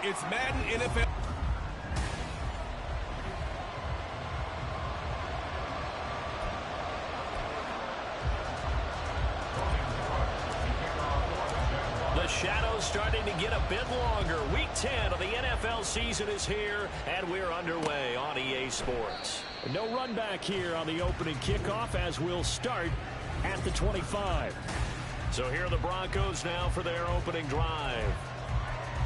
It's Madden NFL. The shadow's starting to get a bit longer. Week 10 of the NFL season is here, and we're underway on EA Sports. No run back here on the opening kickoff as we'll start at the 25. So here are the Broncos now for their opening drive.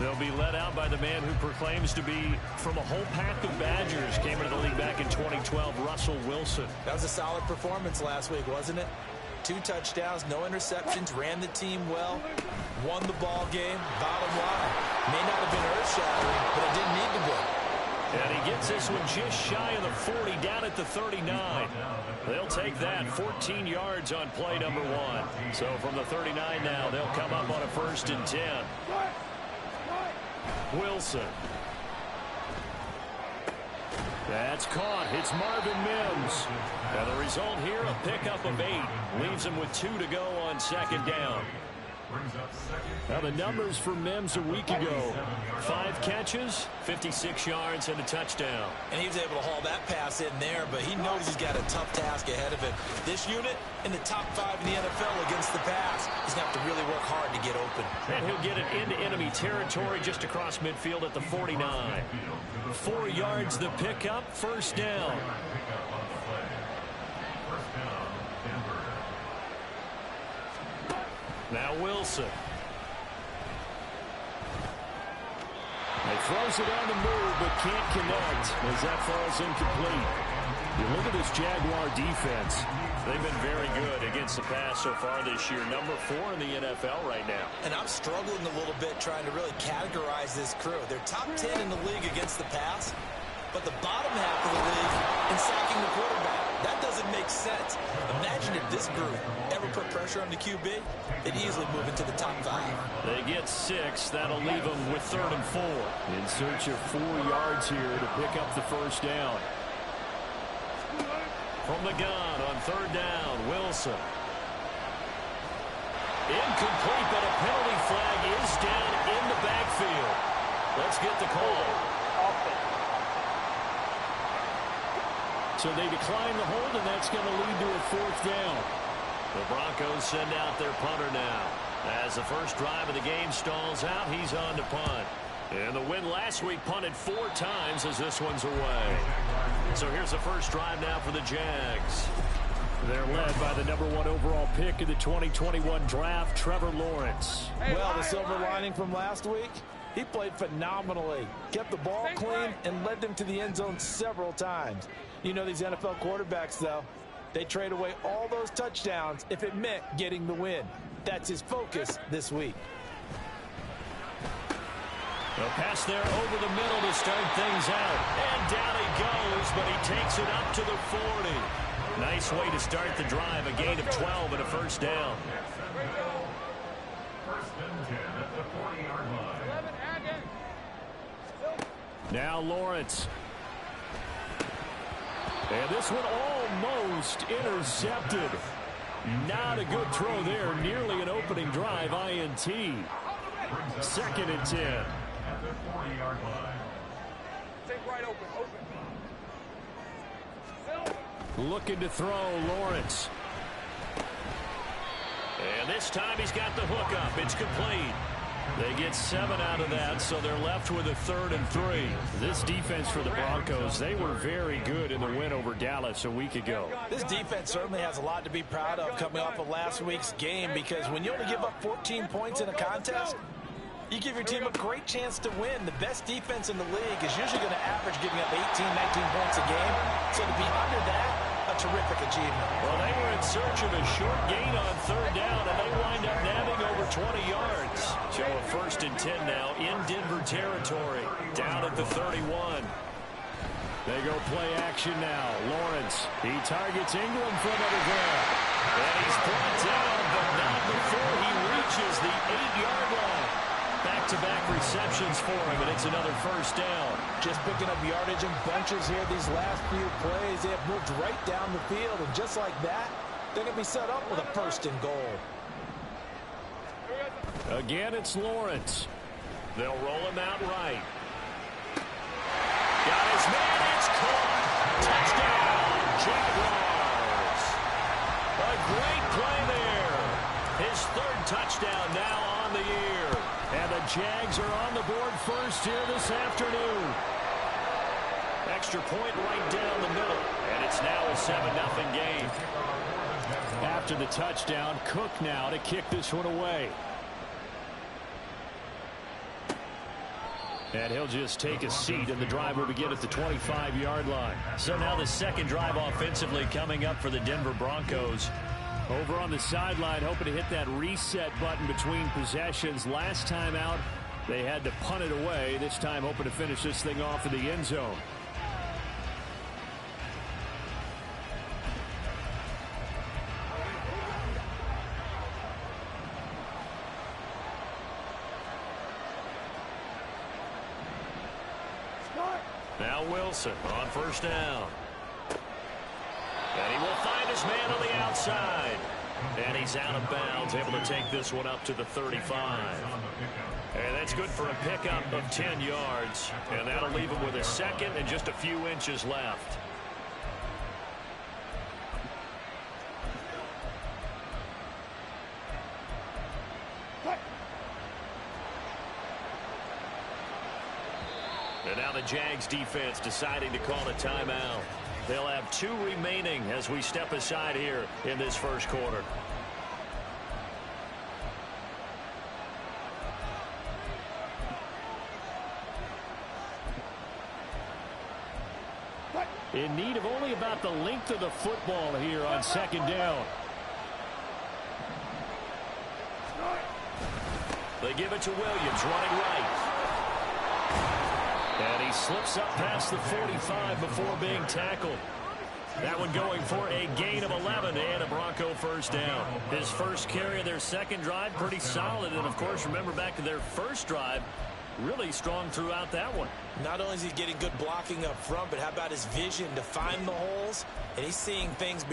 They'll be led out by the man who proclaims to be from a whole pack of Badgers. Came into the league back in 2012, Russell Wilson. That was a solid performance last week, wasn't it? 2 touchdowns, no interceptions, ran the team well, won the ball game. Bottom line, may not have been earth-shattering, but it didn't need to be. And he gets this one just shy of the 40, down at the 39. They'll take that, 14 yards on play number 1. So from the 39 now, they'll come up on a 1st and 10. Wilson. That's caught. It's Marvin Mims. And the result here, a pickup of 8. Leaves him with 2 to go on 2nd down. Now the numbers for Mims a week ago. 5 catches, 56 yards, and a touchdown. And he was able to haul that pass in there, but he knows he's got a tough task ahead of him. This unit in the top 5 in the NFL against the pass. He's going to have to really work hard to get open. And he'll get it into enemy territory just across midfield at the 49. 4 yards the pickup, 1st down. Now Wilson. He throws it on the move, but can't connect as that falls incomplete. You look at this Jaguar defense. They've been very good against the pass so far this year. Number 4 in the NFL right now. And I'm struggling a little bit trying to really categorize this crew. They're top 10 in the league against the pass, but the bottom half of the league in sacking the quarterback. That doesn't make sense. Imagine if this group ever put pressure on the QB, they'd easily move into the top 5. They get 6. That'll leave them with 3rd and 4. In search of 4 yards here to pick up the 1st down. From the gun on 3rd down, Wilson. Incomplete, but a penalty flag is down in the backfield. Let's get the call. So they decline the hold, and that's going to lead to a 4th down. The Broncos send out their punter now. As the first drive of the game stalls out, he's on to punt. And the win last week punted 4 times as this one's away. So here's the first drive now for the Jags. They're led by the number 1 overall pick in the 2021 draft, Trevor Lawrence. Well, the silver lining from last week, he played phenomenally. Kept the ball clean and led them to the end zone several times. You know these NFL quarterbacks, though, they trade away all those touchdowns if it meant getting the win. That's his focus this week. A pass there over the middle to start things out. And down he goes, but he takes it up to the 40. Nice way to start the drive. A gain of 12 and a 1st down. Now Lawrence. And this one almost intercepted. Not a good throw there. Nearly an opening drive INT. 2nd and 10. Looking to throw, Lawrence. And this time he's got the hook up. It's complete. They get 7 out of that, so they're left with a 3rd and 3. This defense for the Broncos, they were very good in the win over Dallas a week ago. This defense certainly has a lot to be proud of coming off of last week's game, because when you only give up 14 points in a contest, you give your team a great chance to win. The best defense in the league is usually going to average giving up 18, 19 points a game. So to be under that, a terrific achievement. Well, they were in search of a short gain on 3rd down, and they wind up nabbing over 20 yards. So a 1st and 10 now in Denver territory, down at the 31. They go play action now. Lawrence, he targets Ingram for another grab. And he's brought down, but not before he reaches the 8-yard line. Back-to-back receptions for him, and it's another 1st down. Just picking up yardage in bunches here these last few plays. They have moved right down the field, and just like that, they're going to be set up with a 1st and goal. Again, it's Lawrence. They'll roll him out right. Got his man. It's caught. Touchdown, Jaguars. A great play there. His third touchdown now on the year. And the Jags are on the board first here this afternoon. Extra point right down the middle. And it's now a 7-0 game. After the touchdown, Cook now to kick this one away. And he'll just take a seat, and the drive will begin at the 25-yard line. So now the second drive offensively coming up for the Denver Broncos. Over on the sideline, hoping to hit that reset button between possessions. Last time out, they had to punt it away. This time hoping to finish this thing off in the end zone. Now Wilson on first down. And he will find his man on the outside. And he's out of bounds, able to take this one up to the 35. And that's good for a pickup of 10 yards. And that'll leave him with a second and just a few inches left. And now the Jags defense deciding to call a timeout. They'll have 2 remaining as we step aside here in this first quarter. In need of only about the length of the football here on second down. They give it to Williams running right. And he slips up past the 45 before being tackled. That one going for a gain of 11 and a Bronco first down. His first carry of their second drive, pretty solid. And, of course, remember back to their first drive, really strong throughout that one. Not only is he getting good blocking up front, but how about his vision to find the holes? And he's seeing things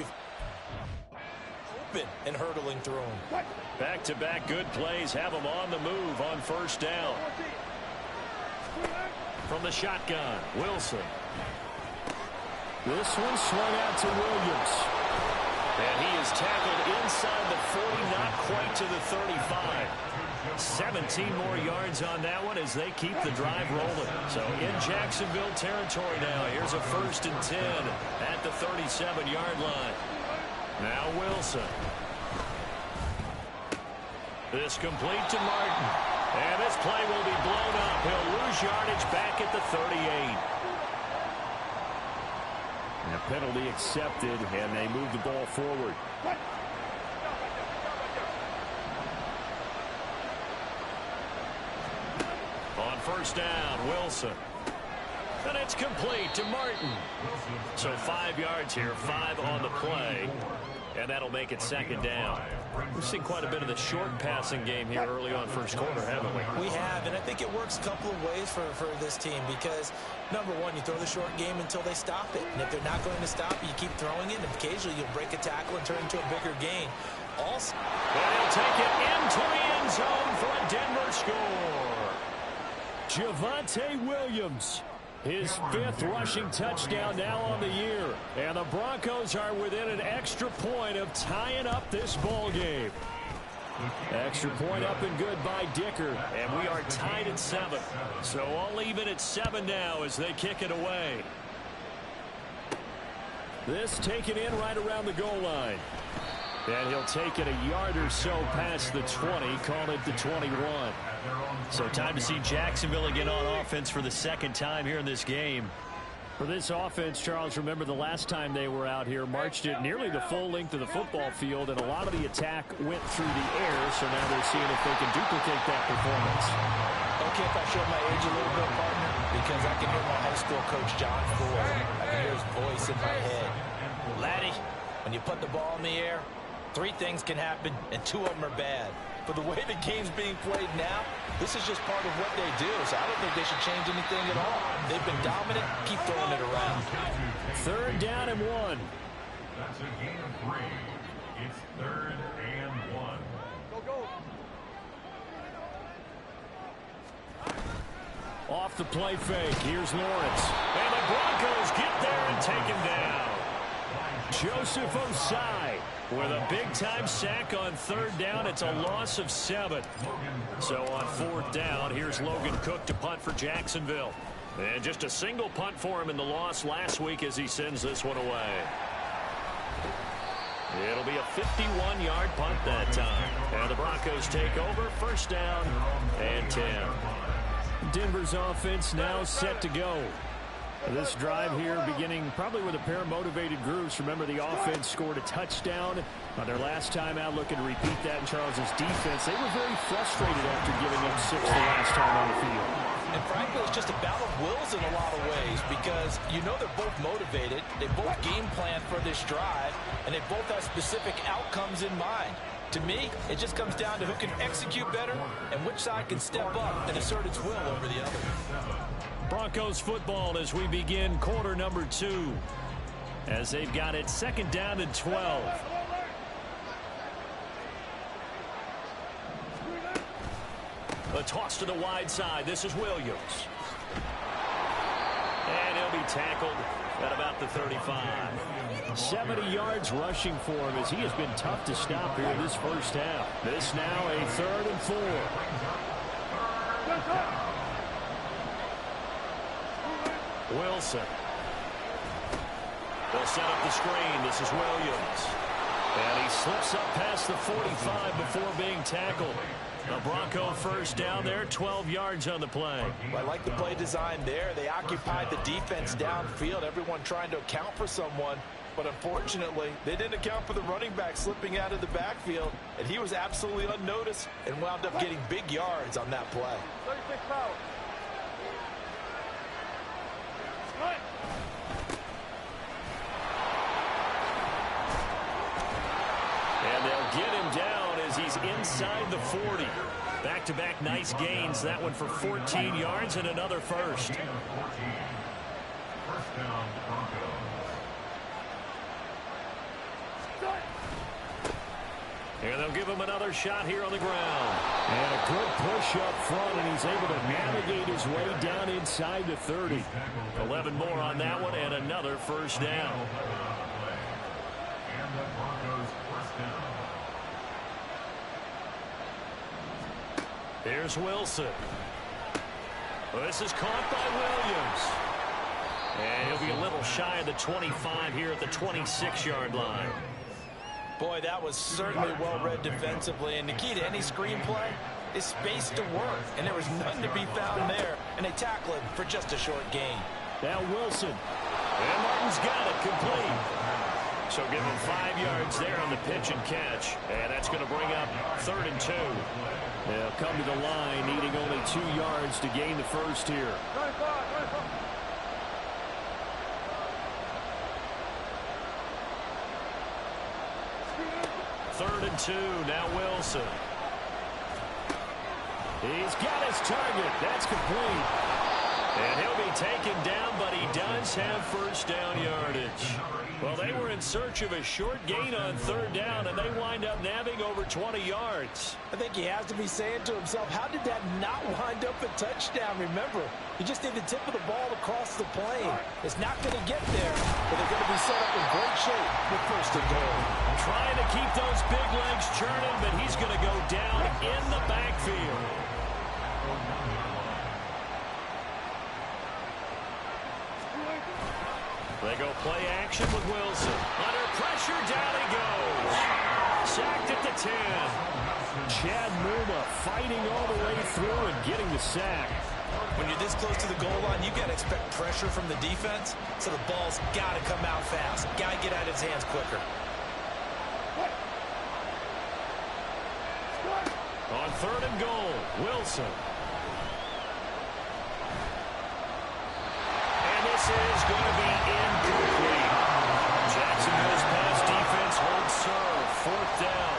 open and hurdling through them. Back-to-back good plays have him on the move on first down. From the shotgun, Wilson. This one swung out to Williams. And he is tackled inside the 40, not quite to the 35. 17 more yards on that one as they keep the drive rolling. So in Jacksonville territory now. Here's a 1st and 10 at the 37-yard line. Now Wilson. This complete to Martin. And this play will be blown up. He'll lose yardage back at the 38. And a penalty accepted, and they move the ball forward. On first down, Wilson. And it's complete to Martin. So 5 yards here, 5 on the play. And that'll make it second down. We've seen quite a bit of the short passing game here early on first quarter, haven't we? We have, and I think it works a couple of ways for this team because, number one, you throw the short game until they stop it. And if they're not going to stop it, you keep throwing it, and occasionally you'll break a tackle and turn it into a bigger gain. Also, and he'll take it into the end zone for a Denver score. Javonte Williams. His 5th rushing touchdown now on the year. And the Broncos are within an extra point of tying up this ball game. Extra point up and good by Dicker. And we are tied at 7. So all even at 7 now as they kick it away. This taken in right around the goal line. And he'll take it a yard or so past the 20, call it the 21. So time to see Jacksonville again on offense for the second time here in this game. For this offense, Charles, remember the last time they were out here, marched it nearly the full length of the football field, and a lot of the attack went through the air, so now they're seeing if they can duplicate that performance. Okay, if I show my age a little bit, partner, because I can hear my high school coach, John Ford. I can hear his voice in my head. Laddie, when you put the ball in the air, 3 things can happen, and 2 of them are bad. But the way the game's being played now, this is just part of what they do. So I don't think they should change anything at all. They've been dominant. Keep throwing it around. 3rd down and 1. That's a gain of 3. It's 3rd and 1. Go, go. Off the play fake, here's Lawrence. And the Broncos get there and take him down. Joseph Osai with a big-time sack on third down. It's a loss of 7. So on fourth down, here's Logan Cook to punt for Jacksonville. And just a single punt for him in the loss last week as he sends this one away. It'll be a 51-yard punt that time. And the Broncos take over, first down and 10. Denver's offense now set to go. This drive here beginning probably with a pair of motivated groups. Remember, the offense scored a touchdown on their last time out. Looking to repeat that in Charles's defense. They were very frustrated after giving up 6 the last time on the field. And frankly, it's just a battle of wills in a lot of ways because you know they're both motivated. They both game plan for this drive, and they both have specific outcomes in mind. To me, it just comes down to who can execute better and which side can step up and assert its will over the other. Broncos football as we begin quarter number 2. As they've got it second down and 12. A toss to the wide side. This is Williams. And he'll be tackled at about the 35. 70 yards rushing for him as he has been tough to stop here this first half. This now a 3rd and 4. Wilson. They'll set up the screen. This is Williams. And he slips up past the 45 before being tackled. The Bronco first down there, 12 yards on the play. I like the play design there. They occupied the defense downfield, everyone trying to account for someone. But unfortunately, they didn't account for the running back slipping out of the backfield, and he was absolutely unnoticed and wound up getting big yards on that play. And they'll get him down as he's inside the 40. Back-to-back nice gains. That one for 14 yards and another first. And they'll give him another shot here on the ground. And a good push up front, and he's able to navigate his way down inside the 30. 11 more on that one, and another first down. Here's Wilson. This is caught by Williams. And he'll be a little shy of the 25 here at the 26-yard line. Boy, that was certainly well-read defensively. And the key to any screenplay is space to work. And there was none to be found there. And they tackle him for just a short gain. Now Wilson. And Martin's got it complete. So give him 5 yards there on the pitch and catch. And that's going to bring up 3rd and 2. They'll come to the line needing only 2 yards to gain the first here. 3rd and 2. Now Wilson. He's got his target. That's complete. And he'll be taken down, but he does have first down yardage. Well, they were in search of a short gain on 3rd down, and they wind up nabbing over 20 yards. I think he has to be saying to himself, how did that not wind up a touchdown? Remember, you just need the tip of the ball to cross the plane. It's not going to get there, but they're going to be set up in great shape with 1st and goal. Trying to keep those big legs churning, but he's going to go down in the backfield. They go play action with Wilson. Under pressure, down he goes. Sacked at the 10. Chad Muma fighting all the way through and getting the sack. When you're this close to the goal line, you got to expect pressure from the defense, so the ball's got to come out fast. Got to get out of his hands quicker. On 3rd and goal, Wilson. And this is going to be incomplete. Jacksonville's pass defense holds serve. 4th down.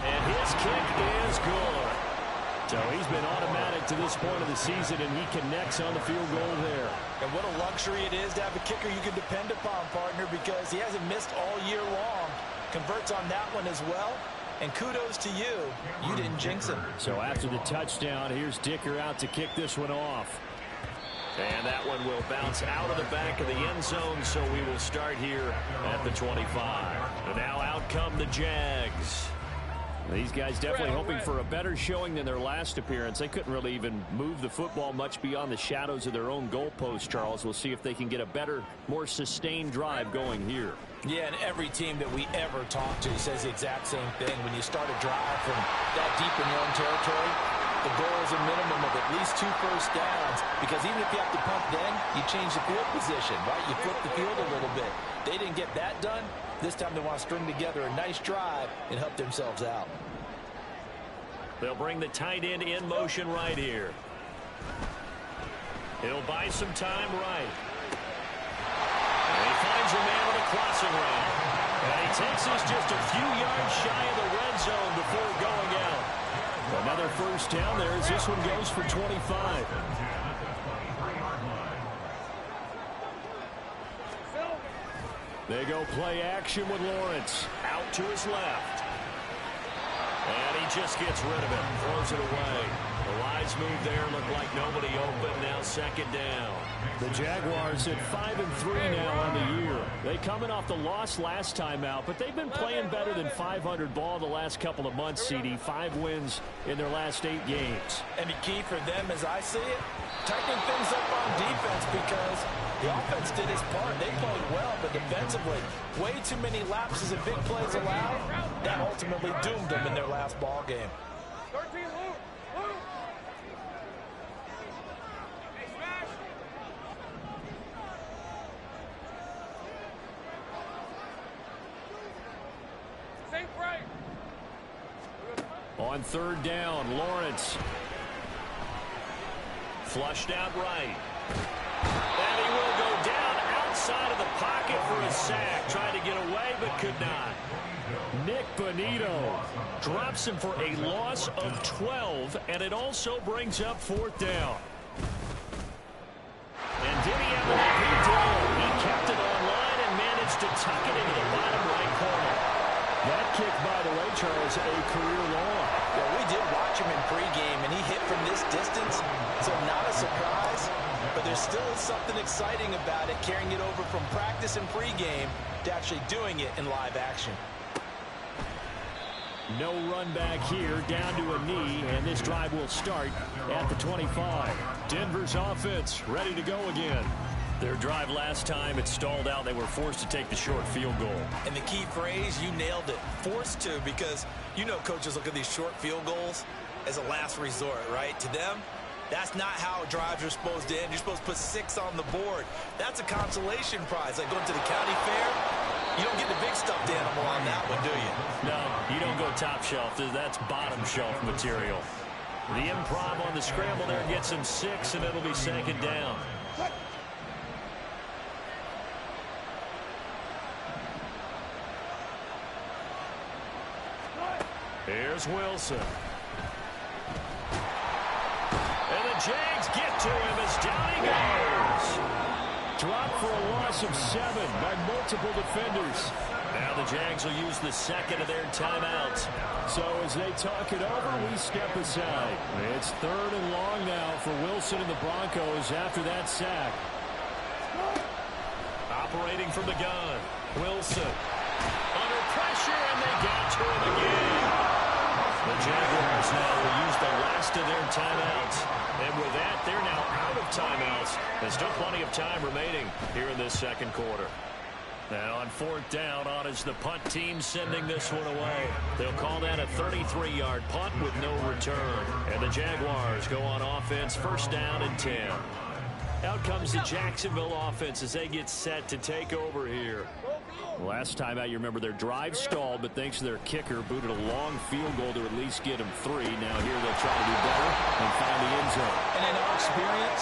And his kick is good. So he's been automatic to this point of the season, and he connects on the field goal there. And what a luxury it is to have a kicker you can depend upon, partner, because he hasn't missed all year long. Converts on that one as well. And kudos to you. You didn't jinx him. So after the touchdown, here's Dicker out to kick this one off. And that one will bounce out of the back of the end zone, so we will start here at the 25. And now out come the Jags. These guys definitely hoping for a better showing than their last appearance. They couldn't really even move the football much beyond the shadows of their own goalpost, Charles. We'll see if they can get a better, more sustained drive going here. Yeah, and every team that we ever talk to says the exact same thing. When you start a drive from that deep in your own territory, the goal is a minimum of at least 2 first downs, because even if you have to punt then, you change the field position, right? You flip the field a little bit. They didn't get that done. This time they want to string together a nice drive and help themselves out. They'll bring the tight end in motion right here. He'll buy some time right. And he finds a man with a crossing route. And he takes us just a few yards shy of the red zone before going out. Another first down there as this one goes for 25. They go play action with Lawrence. Out to his left. And he just gets rid of it. Throws it away. The wise move there. Looked like nobody open. Now second down. The Jaguars at 5-3 now on the year. They coming off the loss last time out, but they've been playing better than 500 ball the last couple of months, CD. 5 wins in their last 8 games. And the key for them, as I see it, tightening things up on defense, because the offense did its part. They played well, but defensively, way too many lapses of big plays allowed. That ultimately doomed them in their last ball game. On third down, Lawrence. Flushed out right. And he will go down outside of the pocket for a sack. Tried to get away, but could not. Nick Bonito drops him for a loss of 12, and it also brings up fourth down. And did he have enough? He did. He kept it on line and managed to tuck it into the bottom right corner. That kick, by the way, Charles, a career long. Well, we did watch him in pregame, and he hit from this distance, so not a surprise. But there still is something exciting about it, carrying it over from practice and pregame to actually doing it in live action. No run back here, down to a knee, and this drive will start at the 25. Denver's offense ready to go again. Their drive last time, it stalled out. They were forced to take the short field goal. And the key phrase, you nailed it, forced to, because you know coaches look at these short field goals as a last resort, right? To them, that's not how drives are supposed to end. You're supposed to put 6 on the board. That's a consolation prize. Like going to the county fair, you don't get the big stuffed animal on that one, do you? No, you don't go top shelf. That's bottom shelf material. The improv on the scramble there gets him 6, and it'll be second down. Here's Wilson. And the Jags get to him as down he goes. Dropped for a loss of 7 by multiple defenders. Now the Jags will use the second of their timeouts. So as they talk it over, we step aside. It's third and long now for Wilson and the Broncos after that sack. Operating from the gun. Wilson under pressure, and they got to him again. The Jaguars now will use the last of their timeouts. And with that, they're now out of timeouts. There's still plenty of time remaining here in this second quarter. Now on fourth down, on is the punt team sending this one away. They'll call that a 33-yard punt with no return. And the Jaguars go on offense, first down and 10. Out comes the Jacksonville offense as they get set to take over here. Last time out, you remember their drive stalled, but thanks to their kicker, booted a long field goal to at least get them 3. Now here they'll try to do better and find the end zone. And in our experience,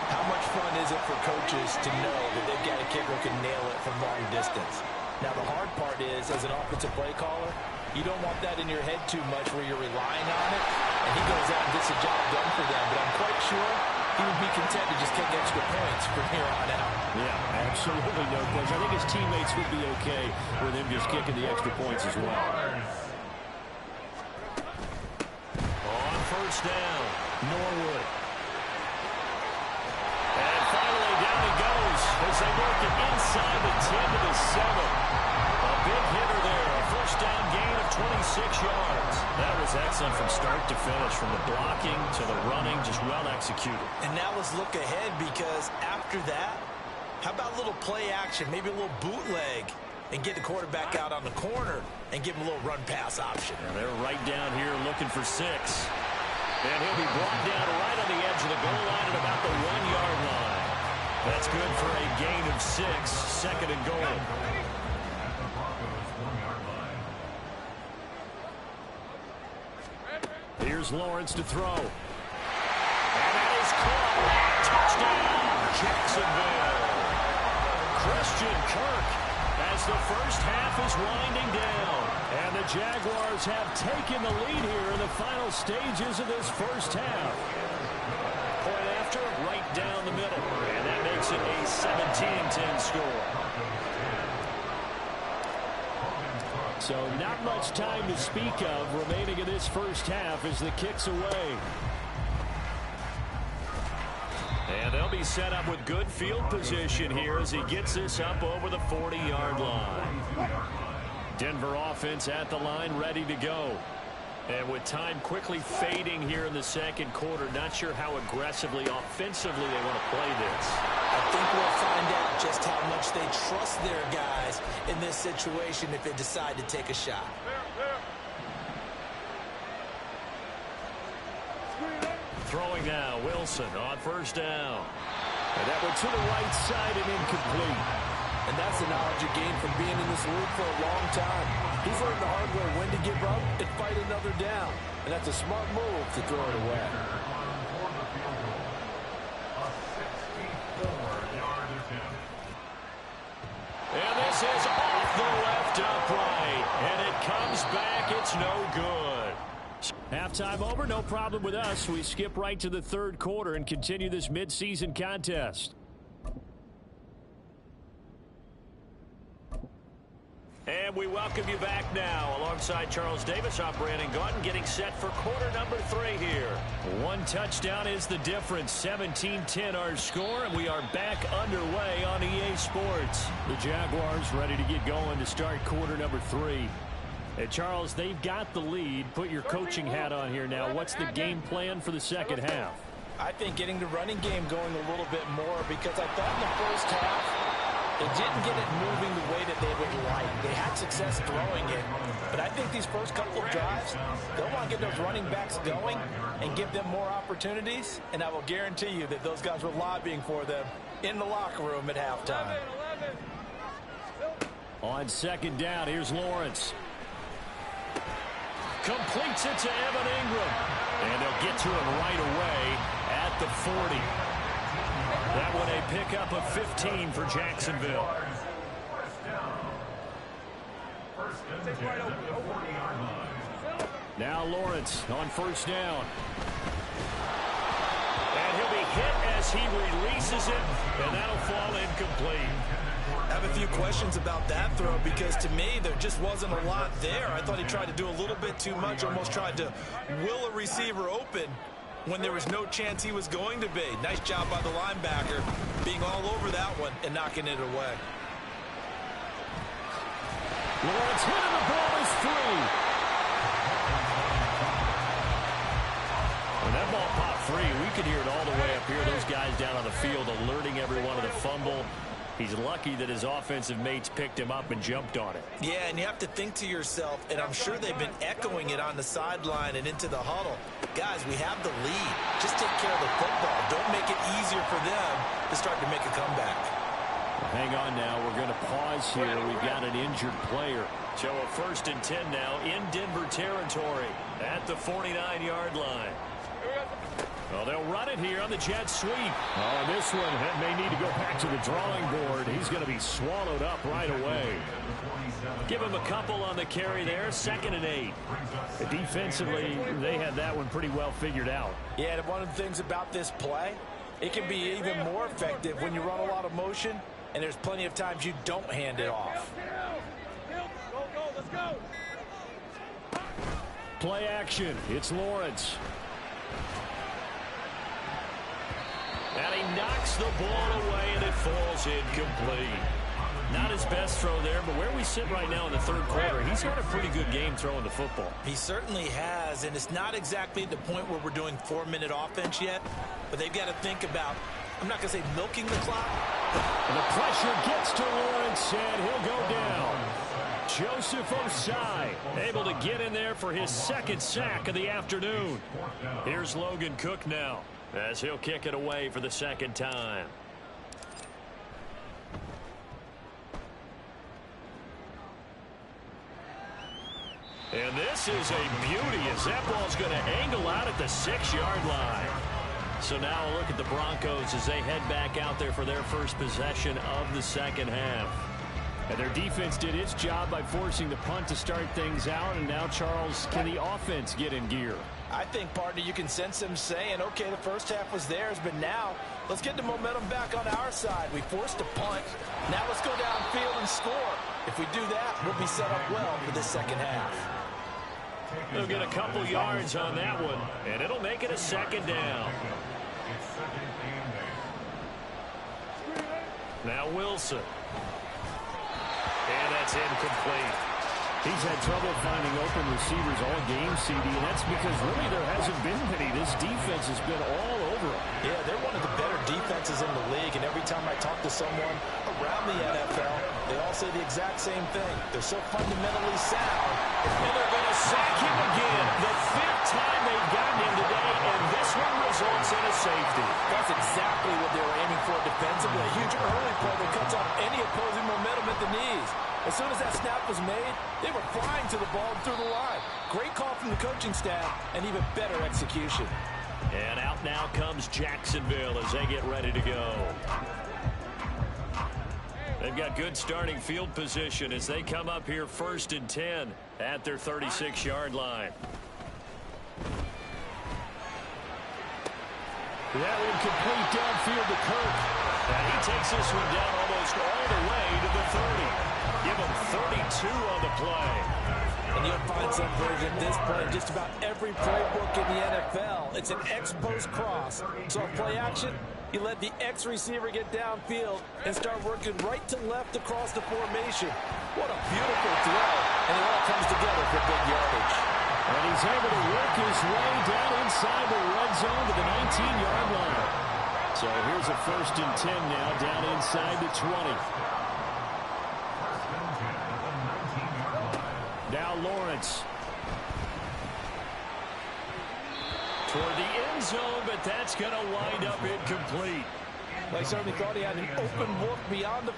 how much fun is it for coaches to know that they've got a kicker who can nail it from long distance? Now the hard part is, as an offensive play caller, you don't want that in your head too much where you're relying on it, and he goes out and gets the job done for them. content to just kick extra points from here on out. Yeah, absolutely no question. I think his teammates would be okay with him just kicking the extra points as well. On first down, Norwood. And finally down he goes as they work it inside the 10 to the 7. A big hitter there. A first down gain of 26 yards. That was excellent from start to finish, from the blocking to the running, just well executed. And now let's look ahead, because after that, how about a little play action, maybe a little bootleg, and get the quarterback out on the corner and give him a little run-pass option. Yeah, they're right down here looking for 6. And he'll be brought down right on the edge of the goal line at about the 1-yard line. That's good for a gain of 6, second and goal. Here's Lawrence to throw. And that is caught. Touchdown, Jacksonville. Christian Kirk as the first half is winding down. And the Jaguars have taken the lead here in the final stages of this first half. Point after, right down the middle. And that makes it a 17-10 score. So not much time to speak of remaining in this first half as the kick's away. And they'll be set up with good field position here as he gets this up over the 40-yard line. Denver offense at the line, ready to go. And with time quickly fading here in the second quarter, not sure how aggressively, offensively they want to play this. I think we'll find out just how much they trust their guys in this situation if they decide to take a shot. Throwing now, Wilson on first down. And that one to the right side and incomplete. And that's the knowledge you gain from being in this league for a long time. He's learned the hard way when to give up and fight another down. And that's a smart move to throw it away. And this is off the left upright. And it comes back. It's no good. Halftime over, no problem with us. We skip right to the third quarter and continue this midseason contest. And we welcome you back now. Alongside Charles Davis, I'm Brandon Gaudin, getting set for quarter number 3 here. One touchdown is the difference. 17-10 our score, and we are back underway on EA Sports. The Jaguars ready to get going to start quarter number 3. And Charles, they've got the lead. Put your coaching hat on here now. What's the game plan for the second half? I think getting the running game going a little bit more, because I thought in the first half they didn't get it moving the way that they would like. They had success throwing it, but I think these first couple of drives, they'll want to get those running backs going and give them more opportunities, and I will guarantee you that those guys were lobbying for them in the locker room at halftime. On second down, here's Lawrence. Completes it to Evan Ingram. And they'll get to him right away at the 40. That one a pickup of 15 for Jacksonville. Now Lawrence on first down. And he'll be hit as he releases it, and that'll fall incomplete. I have a few questions about that throw, because to me there just wasn't a lot there. I thought he tried to do a little bit too much, almost tried to will a receiver open when there was no chance he was going to be. Nice job by the linebacker being all over that one and knocking it away. Lawrence hit and the ball is free. When that ball popped free, we could hear it all the way up here. Those guys down on the field alerting everyone of the fumble. He's lucky that his offensive mates picked him up and jumped on it. Yeah, and you have to think to yourself, and I'm sure they've been echoing it on the sideline and into the huddle. Guys, we have the lead. Just take care of the football. Don't make it easier for them to start to make a comeback. Hang on now. We're going to pause here. We've got an injured player. So a 1st and 10 now in Denver territory at the 49-yard line. Well, they'll run it here on the jet sweep. Oh, this one may need to go back to the drawing board. He's going to be swallowed up right away. Give him a couple on the carry there. 2nd and 8. Defensively, they had that one pretty well figured out. Yeah, and one of the things about this play, It can be even more effective when you run a lot of motion, and there's plenty of times you don't hand it off. Let's go. Play action. It's Lawrence. And he knocks the ball away, and it falls incomplete. Not his best throw there, but where we sit right now in the third quarter, he's had a pretty good game throwing the football. He certainly has, and it's not exactly the point where we're doing 4-minute offense yet, but they've got to think about, I'm not going to say milking the clock. And the pressure gets to Lawrence, and he'll go down. Joseph Osai able to get in there for his second sack of the afternoon. Here's Logan Cook now, as he'll kick it away for the second time. And this is a beauty as that ball's going to angle out at the 6-yard line. So now a look at the Broncos as they head back out there for their first possession of the second half. And their defense did its job by forcing the punt to start things out. And now, Charles, can the offense get in gear? I think, partner, you can sense them saying, okay, the first half was theirs, but now let's get the momentum back on our side. We forced a punt. Now let's go downfield and score. If we do that, we'll be set up well for the second half. They'll get a couple yards on that one, and it'll make it a second down. Now Wilson. And that's incomplete. He's had trouble finding open receivers all game, CD, and that's because really there hasn't been many. This defense has been all over him. Yeah, they're one of the better defenses in the league, and every time I talk to someone around the NFL, they all say the exact same thing. They're so fundamentally sound. And they're going to sack him again. The 5th time they've gotten him today, and this one results in a safety. That's exactly what they were aiming for defensively. A huge early play that cuts off any opposing momentum at the knees. As soon as that snap was made, they were flying to the ball and through the line. Great call from the coaching staff and even better execution. And out now comes Jacksonville as they get ready to go. They've got good starting field position as they come up here 1st and 10 at their 36-yard line. That one complete downfield to Kirk. And he takes this one down almost all the way to the 30. Give him 32 on the play. And you'll find some version of this play in just about every playbook in the NFL. It's an X-post cross. So play action, you let the X receiver get downfield and start working right to left across the formation. What a beautiful throw. And it all comes together for big yardage. And he's able to work his way down inside the red zone to the 19-yard line. So here's a 1st and 10 now down inside the 20. Now Lawrence. Toward the end zone, but that's going to wind up incomplete. I certainly thought he had an open look beyond the...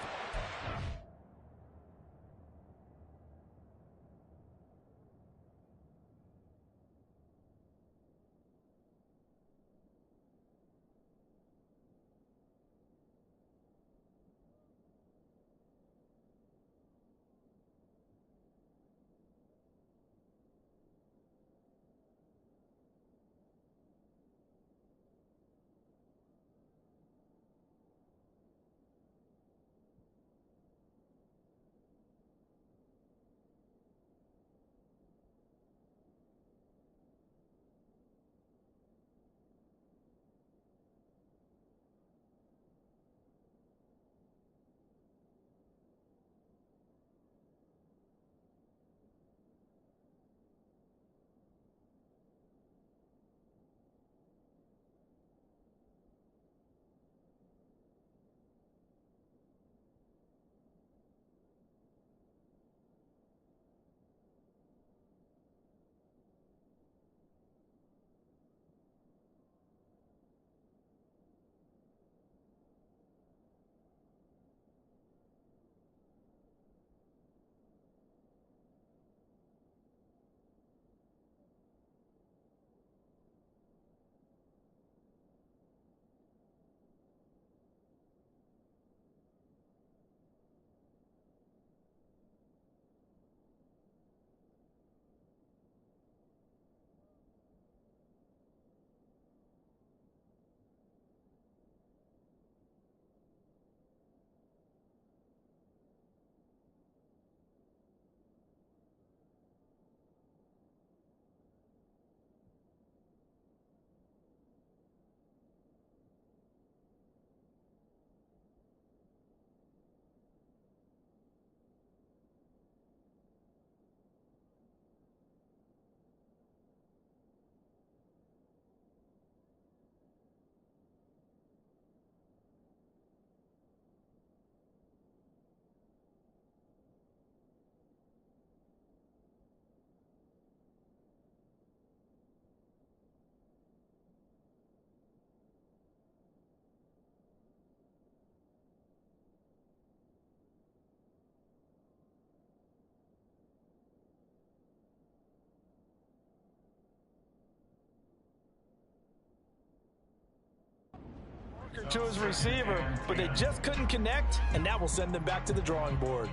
To his receiver, but they just couldn't connect, and that will send them back to the drawing board.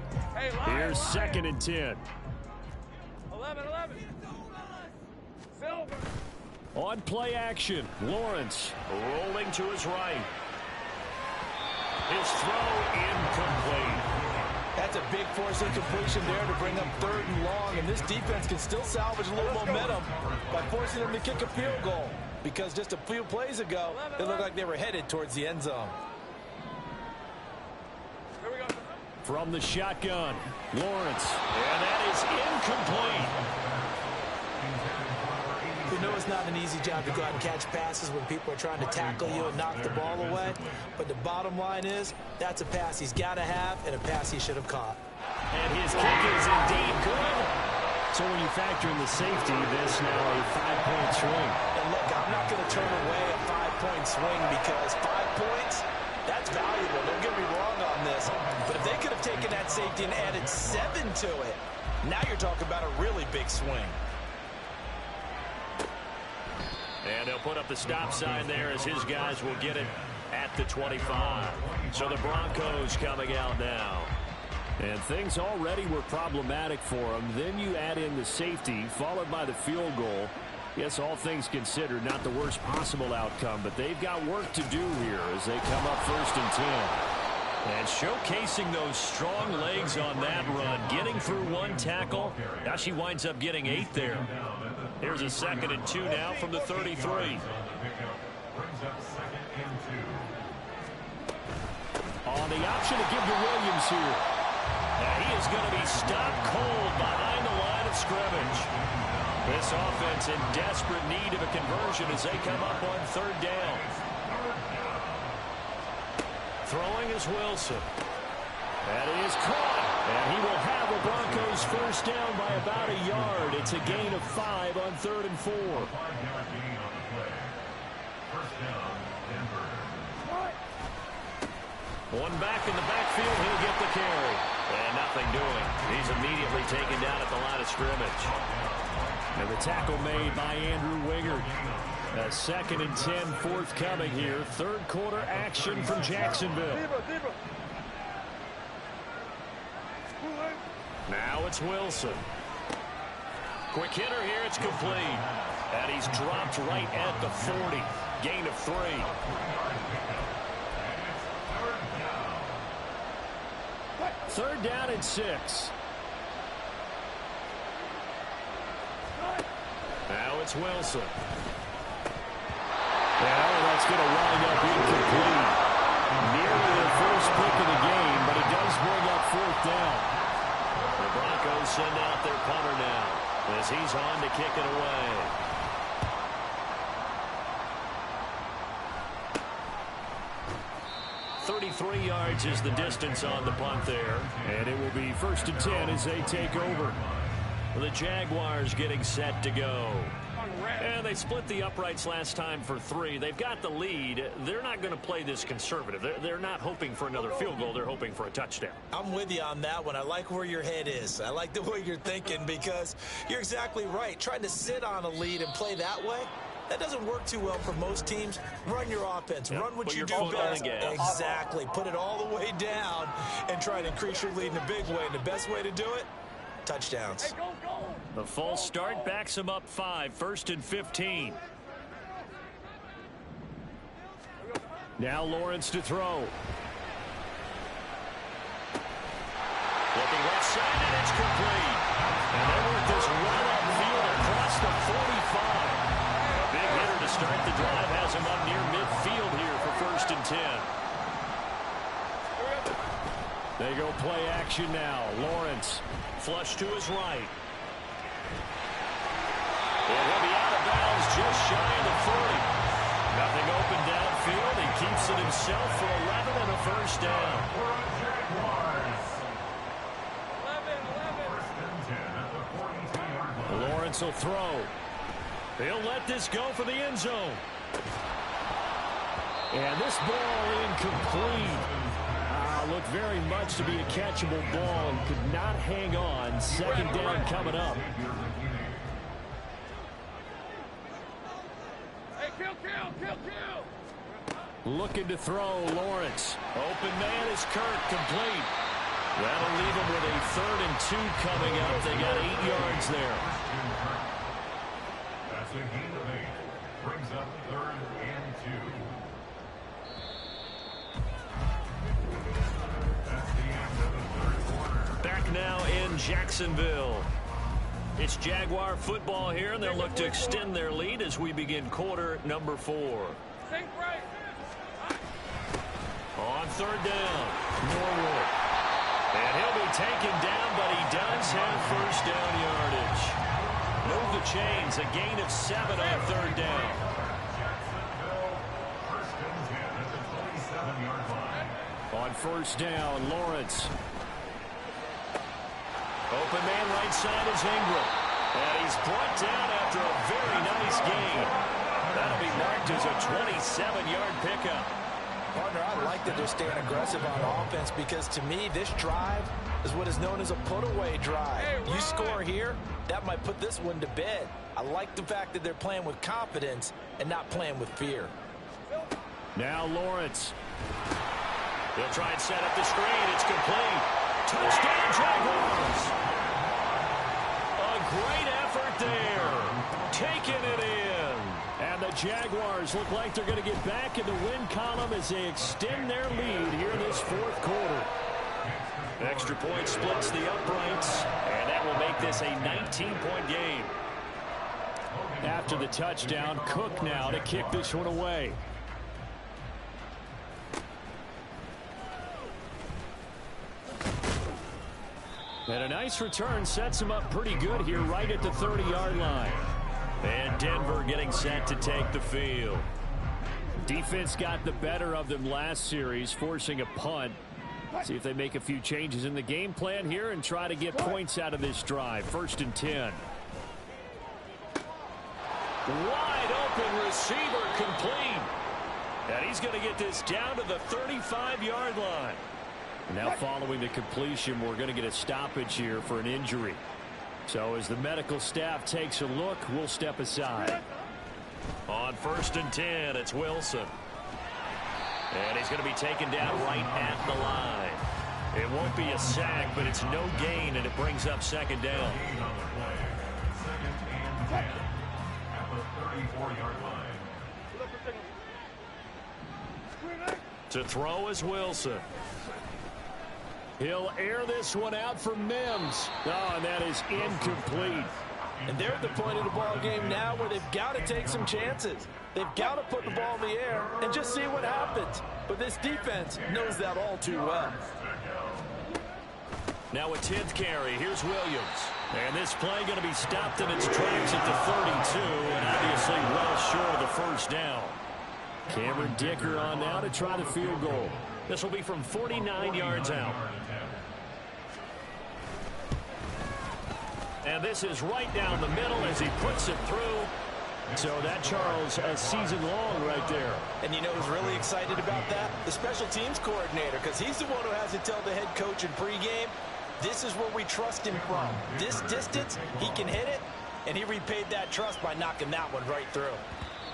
Here's 2nd and 10. 11. Silver. On play action, Lawrence rolling to his right. His throw incomplete. That's a big force incompletion there to bring up 3rd and long, and this defense can still salvage a little momentum by forcing them to kick a field goal, because just a few plays ago, it looked like they were headed towards the end zone. From the shotgun, Lawrence, and that is incomplete. We know it's not an easy job to go out and catch passes when people are trying to tackle you and knock the ball away, but the bottom line is that's a pass he's got to have and a pass he should have caught. And his kick is indeed good. So when you factor in the safety, this now a 5-point swing. And look, I'm not going to turn away a 5-point swing because 5 points, that's valuable. Don't get me wrong on this. But if they could have taken that safety and added 7 to it, now you're talking about a really big swing. And they'll put up the stop sign there as his guys will get it at the 25. So the Broncos coming out now. And things already were problematic for them. Then you add in the safety, followed by the field goal. Yes, all things considered, not the worst possible outcome, but they've got work to do here as they come up 1st and 10. And showcasing those strong legs on that run, getting through 1 tackle. Now she winds up getting 8 there. Here's a 2nd and 2 now from the 33. On the option to give to Williams here. Now he is going to be stopped cold behind the line of scrimmage. This offense in desperate need of a conversion as they come up on 3rd down. Throwing is Wilson. That is caught. And he will have the Broncos 1st down by about a yard. It's a gain of 5 on 3rd and 4. One back in the backfield. He'll get the carry. And nothing doing. He's immediately taken down at the line of scrimmage. And the tackle made by Andrew Wingard. A 2nd and 10 forthcoming here. 3rd quarter action from Jacksonville. Now it's Wilson. Quick hitter here. It's complete. And he's dropped right at the 40. Gain of 3. Third down and 6. Now it's Wilson. Well, that's going to wind up incomplete. Nearly the first pick of the game, but it does bring up 4th down. The Broncos send out their punter now as he's on to kick it away. .33 yards is the distance on the punt there. And it will be 1st and 10 as they take over. The Jaguars getting set to go. And they split the uprights last time for 3. They've got the lead. They're not going to play this conservative. They're not hoping for another field goal. They're hoping for a touchdown. I'm with you on that one. I like where your head is. I like the way you're thinking because you're exactly right. Trying to sit on a lead and play that way, that doesn't work too well for most teams. Run your offense. Yep. Run what you do best. Exactly. Put it all the way down and try to increase your lead in a big way. And the best way to do it, touchdowns. The false start backs him up 5. 1st and 15. Now Lawrence to throw. Looking left side, and it's complete. And they work this run upfield across the 45. A big hitter to start the drive has him up near midfield here for 1st and 10. They go play action now. Lawrence flush to his right. And he'll be out of bounds just shy of the 40. Nothing open downfield. He keeps it himself for 11 and a 1st down. Lawrence will throw. He'll let this go for the end zone. And this ball incomplete. Looked very much to be a catchable ball and could not hang on. 2nd down coming up. Hey, kill. Looking to throw, Lawrence. Open man is Kirk, complete. That'll leave them with a 3rd and 2 coming up. They got 8 yards there. That's a gain of 8. Brings up 3rd and 2. That's the end of the 3rd quarter. Back now in Jacksonville. It's Jaguar football here, and they'll look to extend their lead as we begin quarter number 4. On 3rd down, Norwood. And he'll be taken down, but he does have 1st down yardage. Move the chains, a gain of 7 on 3rd down. Jacksonville, 1st and 10 at the 27-yard line. On 1st down, Lawrence. Open man right side is Ingram. And he's brought down after a very nice gain. That'll be marked as a 27-yard pickup. Partner, I like that they're staying aggressive on offense because to me, this drive is what is known as a put-away drive. You score here, that might put this one to bed. I like the fact that they're playing with confidence and not playing with fear. Now Lawrence. He'll try and set up the screen. It's complete. Touchdown, Jaguars. A great effort there. Taking it in. And the Jaguars look like they're going to get back in the win column as they extend their lead here in this 4th quarter. Extra point splits the uprights, and that will make this a 19-point game. After the touchdown, Cook now to kick this one away. And a nice return sets him up pretty good here right at the 30-yard line. And Denver getting set to take the field. Defense got the better of them last series, forcing a punt. See if they make a few changes in the game plan here and try to get points out of this drive. 1st and 10. Wide open receiver complete. And he's going to get this down to the 35-yard line. Now following the completion, we're going to get a stoppage here for an injury. So as the medical staff takes a look, we'll step aside. On 1st and 10, it's Wilson. And he's going to be taken down right at the line. It won't be a sack, but it's no gain, and it brings up 2nd down. 2nd and 10 at the 34-yard line. To throw is Wilson. He'll air this one out for Mims. Oh, and that is incomplete. And they're at the point of the ball game now where they've got to take some chances. They've got to put the ball in the air and just see what happens. But this defense knows that all too well. Now a 10th carry. Here's Williams. And this play going to be stopped in its tracks at the 32, and obviously well short of the 1st down. Cameron Dicker on now to try the field goal. This will be from 49 yards out. And this is right down the middle as he puts it through. So that, Charles, a season long right there. And you know who's really excited about that? The special teams coordinator, because he's the one who has to tell the head coach in pregame, this is where we trust him from. This distance, he can hit it, and he repaid that trust by knocking that one right through.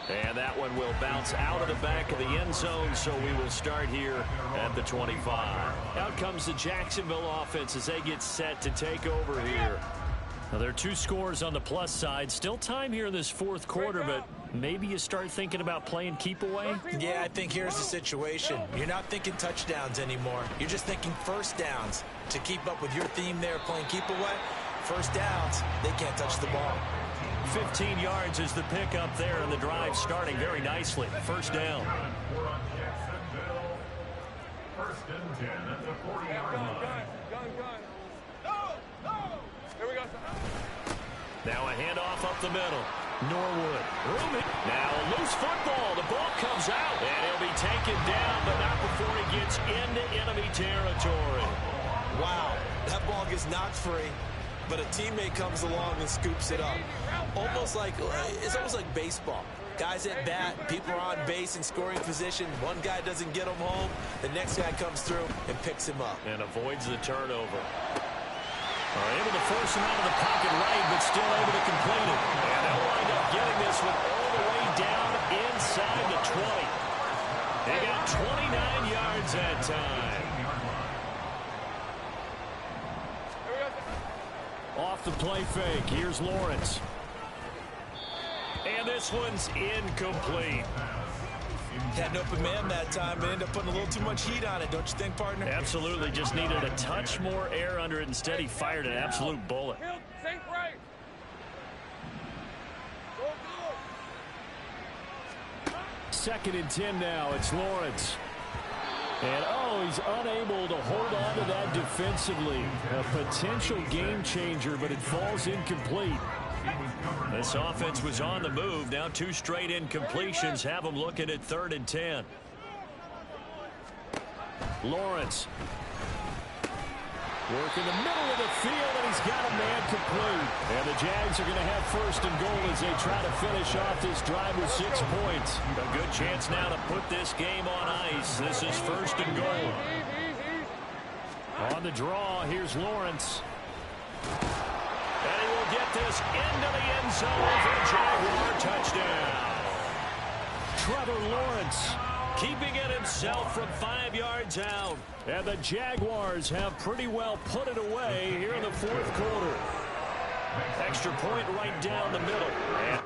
And that one will bounce out of the back of the end zone, so we will start here at the 25. Out comes the Jacksonville offense as they get set to take over here. Now, there are 2 scores on the plus side. Still time here in this 4th quarter, but maybe you start thinking about playing keep away? Yeah, I think here's the situation. You're not thinking touchdowns anymore. You're just thinking 1st downs. To keep up with your theme there, playing keep away, 1st downs, they can't touch the ball. 15 yards is the pickup there, and the drive starting very nicely. 1st down. 1st and 10 at the 40-yard line. Now a handoff up the middle. Norwood. Now a loose football. The ball comes out, and he'll be taken down, but not before he gets into enemy territory. Wow, that ball gets knocked free, but a teammate comes along and scoops it up. It's almost like baseball. Guys at bat, people are on base in scoring position. One guy doesn't get him home. The next guy comes through and picks him up. And avoids the turnover. Able to force him out of the pocket right, but still able to complete it. And they'll wind up getting this one all the way down inside the 20. He 29 yards that time. Off the play fake. Here's Lawrence. And this one's incomplete. Had an open man that time, but ended up putting a little too much heat on it, don't you think, partner? Absolutely. Just needed a touch more air under it. Instead, he fired an absolute bullet. Second and 10 now. It's Lawrence. And, oh, he's unable to hold on to that defensively. A potential game changer, but it falls incomplete. This offense was on the move. Now 2 straight incompletions have them looking at 3rd and 10. Lawrence. Working the middle of the field, and he's got a man complete. And the Jags are going to have 1st and goal as they try to finish off this drive with 6 points. A good chance now to put this game on ice. This is 1st and goal. On the draw, here's Lawrence. And he will get this into the end zone for a Jaguar touchdown. Trevor Lawrence keeping it himself from 5 yards out. And the Jaguars have pretty well put it away here in the 4th quarter. Extra point right down the middle. And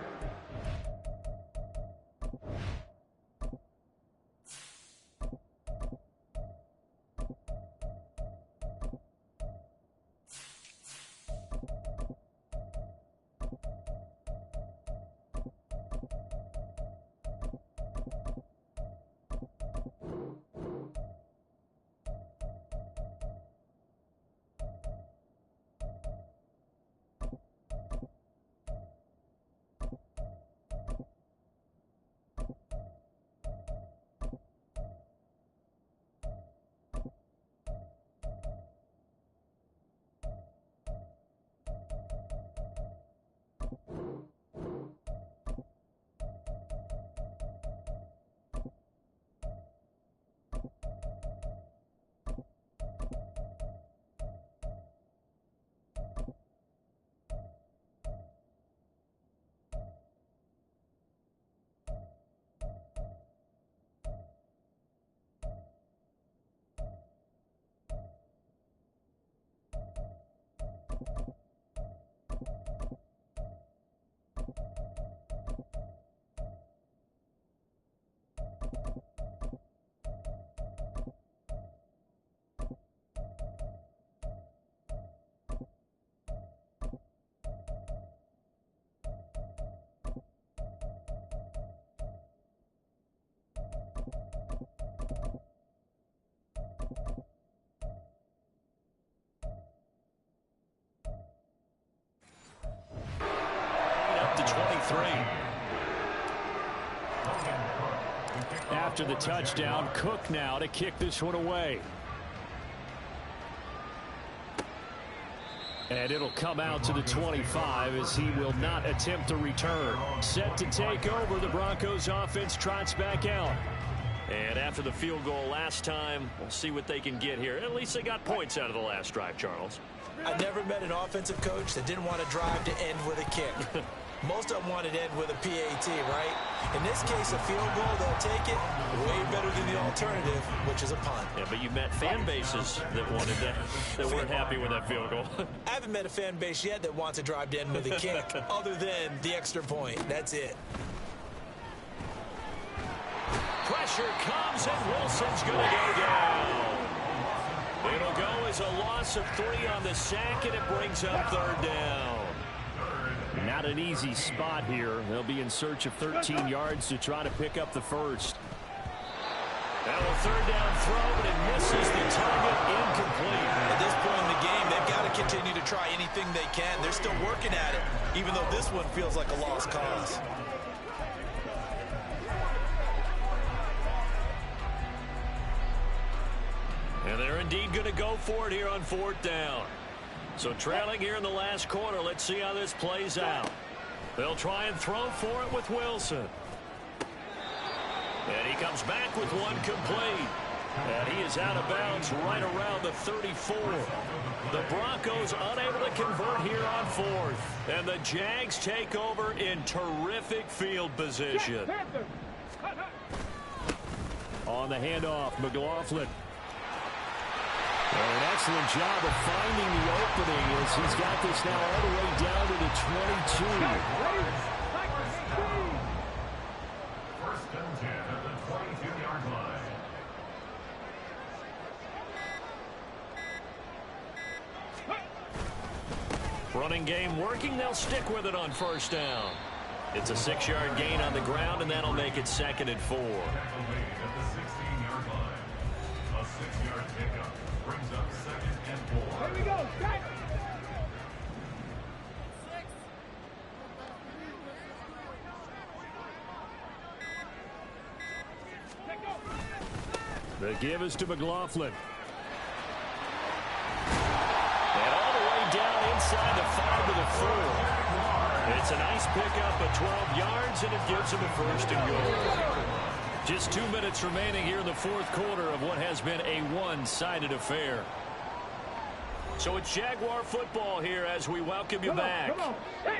to 23. After the touchdown, Cook now to kick this one away. And it'll come out to the 25 as he will not attempt a return. Set to take over, the Broncos offense trots back out. And after the field goal last time, we'll see what they can get here. At least they got points out of the last drive, Charles. I never met an offensive coach that didn't want to drive to end with a kick. Most of them wanted to end with a PAT, right? In this case, a field goal, they'll take it way better than the alternative, which is a punt. Yeah, but you met fan bases that wanted that, that weren't happy with that field goal. I haven't met a fan base yet that wants to drive to end with a kick, other than the extra point. That's it. Pressure comes, and Wilson's going to go down. It'll go as a loss of 3 on the sack, and it brings up 3rd down. Not an easy spot here. They'll be in search of 13 yards to try to pick up the first. Now a 3rd down throw, but it misses the target, incomplete. At this point in the game, they've got to continue to try anything they can. They're still working at it, even though this one feels like a lost cause. And they're indeed going to go for it here on 4th down. So trailing here in the last quarter, let's see how this plays out. They'll try and throw for it with Wilson. And he comes back with one complete. And he is out of bounds right around the 34. The Broncos unable to convert here on 4th. And the Jags take over in terrific field position. On the handoff, McLaughlin. An excellent job of finding the opening as he's got this now all the way down to the 22. First and 10 at the 22-yard line. Running game working. They'll stick with it on first down. It's a 6-yard gain on the ground, and that'll make it 2nd and 4. At the 16-yard line. A 6-yard pickup brings up 2nd and 4. Here we go, Jack. The give is to McLaughlin. And all the way down inside the 5 to the 4. It's a nice pickup of 12 yards, and it gives him a 1st and goal. Just 2 minutes remaining here in the 4th quarter of what has been a one-sided affair. So it's Jaguar football here as we welcome you back.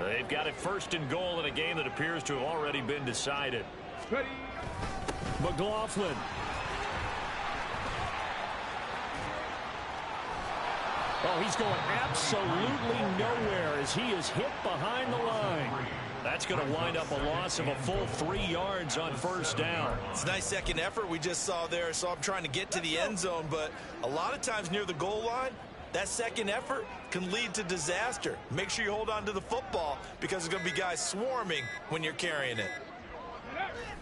They've got it 1st and goal in a game that appears to have already been decided. Ready. McLaughlin. Oh, he's going absolutely nowhere as he is hit behind the line. That's going to wind up a loss of a full 3 yards on first down. It's a nice second effort we just saw there. So I'm trying to get to the end zone, but a lot of times near the goal line, that second effort can lead to disaster. Make sure you hold on to the football because there's going to be guys swarming when you're carrying it.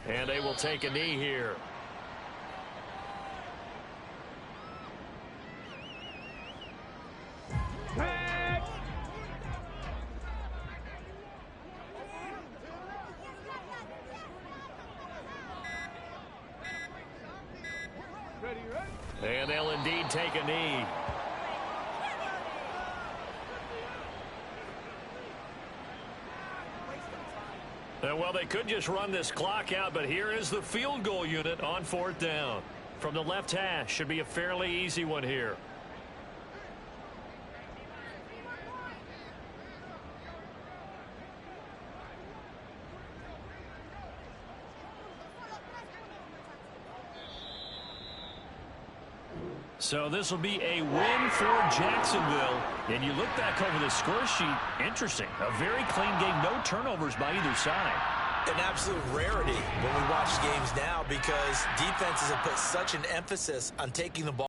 And they will take a knee here. And they'll indeed take a knee. Well, they could just run this clock out, but here is the field goal unit on 4th down. From the left hash, should be a fairly easy one here. So this will be a win for Jacksonville. And you look back over the score sheet, interesting. A very clean game, no turnovers by either side. An absolute rarity when we watch games now because defenses have put such an emphasis on taking the ball